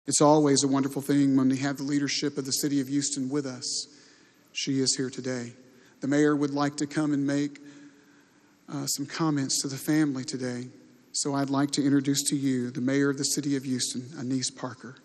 It's always a wonderful thing when we have the leadership of the city of Houston with us. She is here today. The mayor would like to come and make some comments to the family today. So I'd like to introduce to you the mayor of the city of Houston, Anise Parker.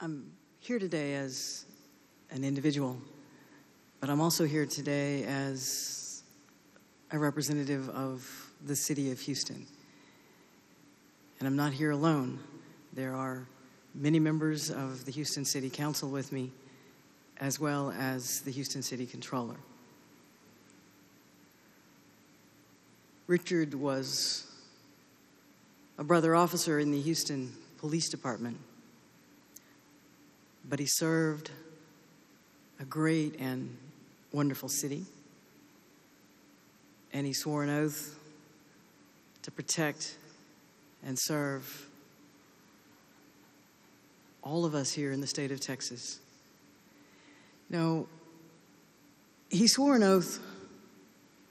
I'm here today as an individual, but I'm also here today as a representative of the city of Houston. And I'm not here alone. There are many members of the Houston City Council with me, as well as the Houston City Controller. Richard was a brother officer in the Houston Police Department, but he served a great and wonderful city, and he swore an oath to protect and serve all of us here in the state of Texas. Now, he swore an oath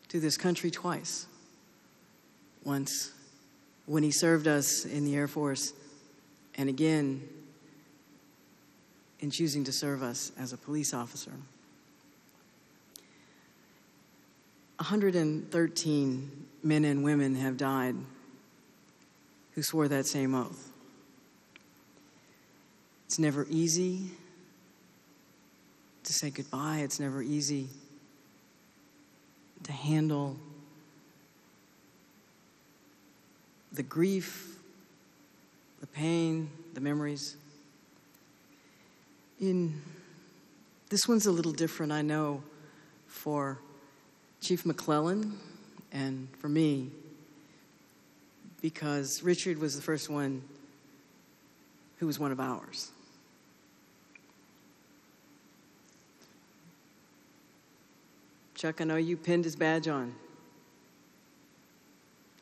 to this country twice. Once when he served us in the Air Force, and again in choosing to serve us as a police officer. 113 men and women have died who swore that same oath. It's never easy to say goodbye. It's never easy to handle the grief, the pain, the memories. This one's a little different, I know, for Chief McClellan and for me, because Richard was the first one who was one of ours. Chuck, I know you pinned his badge on,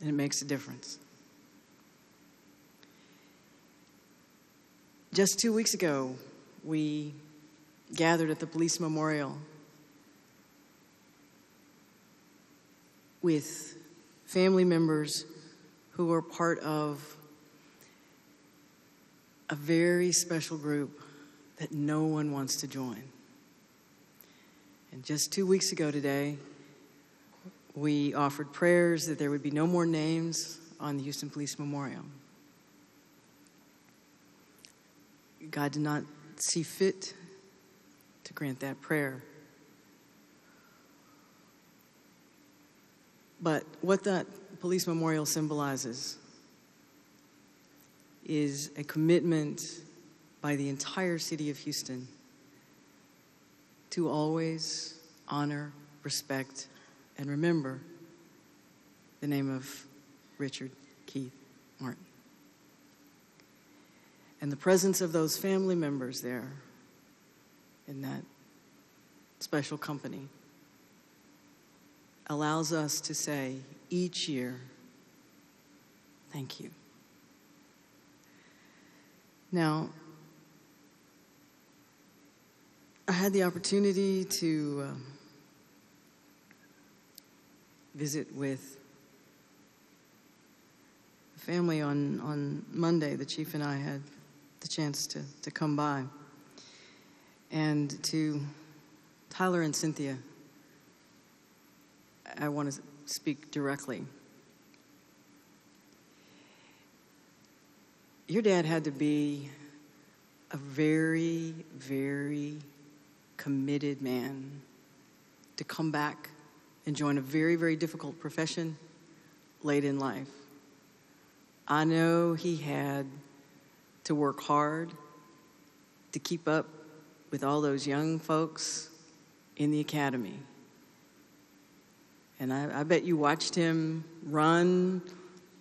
and it makes a difference. Just 2 weeks ago, we gathered at the police memorial with family members who were part of a very special group that no one wants to join. And just 2 weeks ago today, we offered prayers that there would be no more names on the Houston Police Memorial. God did not see fit to grant that prayer. But what that police memorial symbolizes is a commitment by the entire city of Houston to always honor, respect, and remember the name of Richard Keith Martin. And the presence of those family members there in that special company allows us to say each year, thank you. Now, I had the opportunity to visit with the family on Monday. The chief and I had the chance to come by. And to Tyler and Cynthia, I want to speak directly. Your dad had to be a very, very committed man to come back and join a very, very difficult profession late in life. I know he had to work hard to keep up with all those young folks in the academy. And I bet you watched him run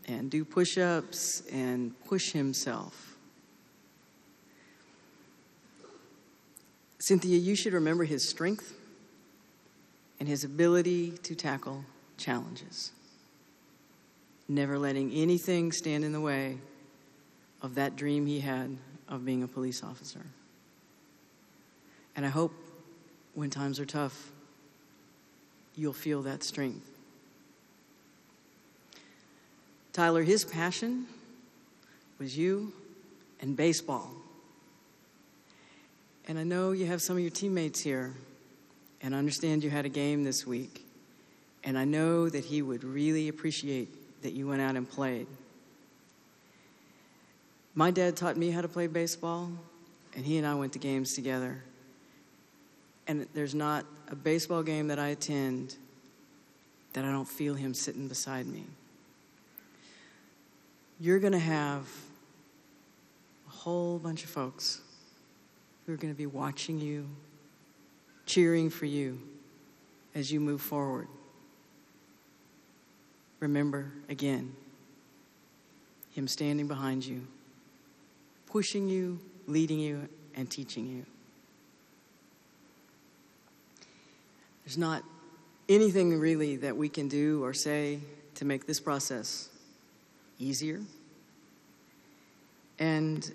and do push-ups and push himself. Cynthia, you should remember his strength and his ability to tackle challenges, never letting anything stand in the way of that dream he had of being a police officer. And I hope when times are tough, you'll feel that strength. Tyler, his passion was you and baseball. And I know you have some of your teammates here, and I understand you had a game this week. And I know that he would really appreciate that you went out and played. My dad taught me how to play baseball, and he and I went to games together. And there's not a baseball game that I attend that I don't feel him sitting beside me. You're going to have a whole bunch of folks who are going to be watching you, cheering for you as you move forward. Remember, again, him standing behind you, pushing you, leading you, and teaching you. There's not anything really that we can do or say to make this process easier. And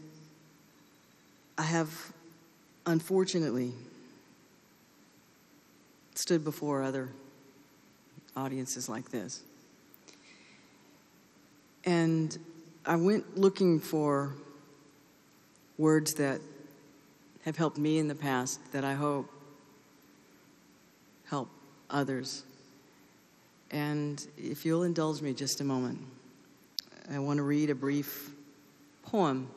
I have, unfortunately, stood before other audiences like this. And I went looking for words that have helped me in the past that I hope help others. And if you'll indulge me just a moment, I want to read a brief poem.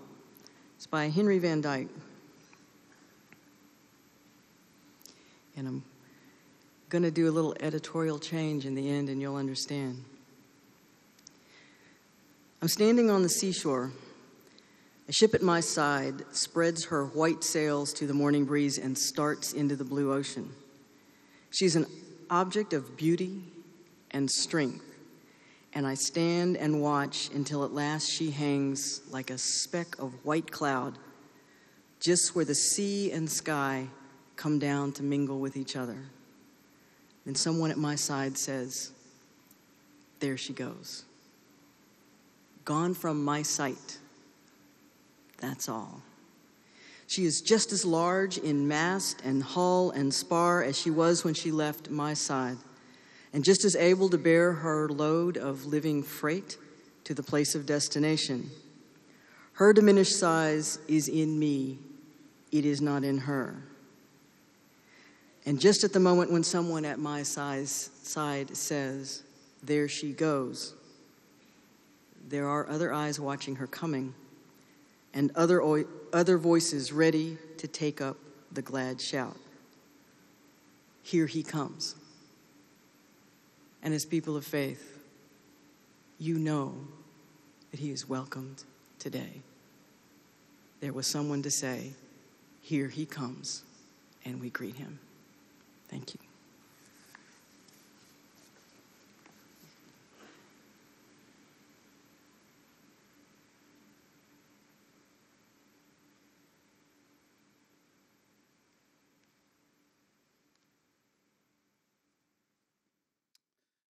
It's by Henry Van Dyke. And I'm going to do a little editorial change in the end, and you'll understand. I'm standing on the seashore. A ship at my side spreads her white sails to the morning breeze and starts into the blue ocean. She's an object of beauty and strength, and I stand and watch until at last she hangs like a speck of white cloud, just where the sea and sky come down to mingle with each other. Then someone at my side says, "There she goes. Gone from my sight. That's all." She is just as large in mast and hull and spar as she was when she left my side, and just as able to bear her load of living freight to the place of destination. Her diminished size is in me, it is not in her. And just at the moment when someone at my side says, "There she goes," there are other eyes watching her coming, and other voices ready to take up the glad shout. Here he comes. And as people of faith, you know that he is welcomed today. There was someone to say, "Here he comes," and we greet him. Thank you.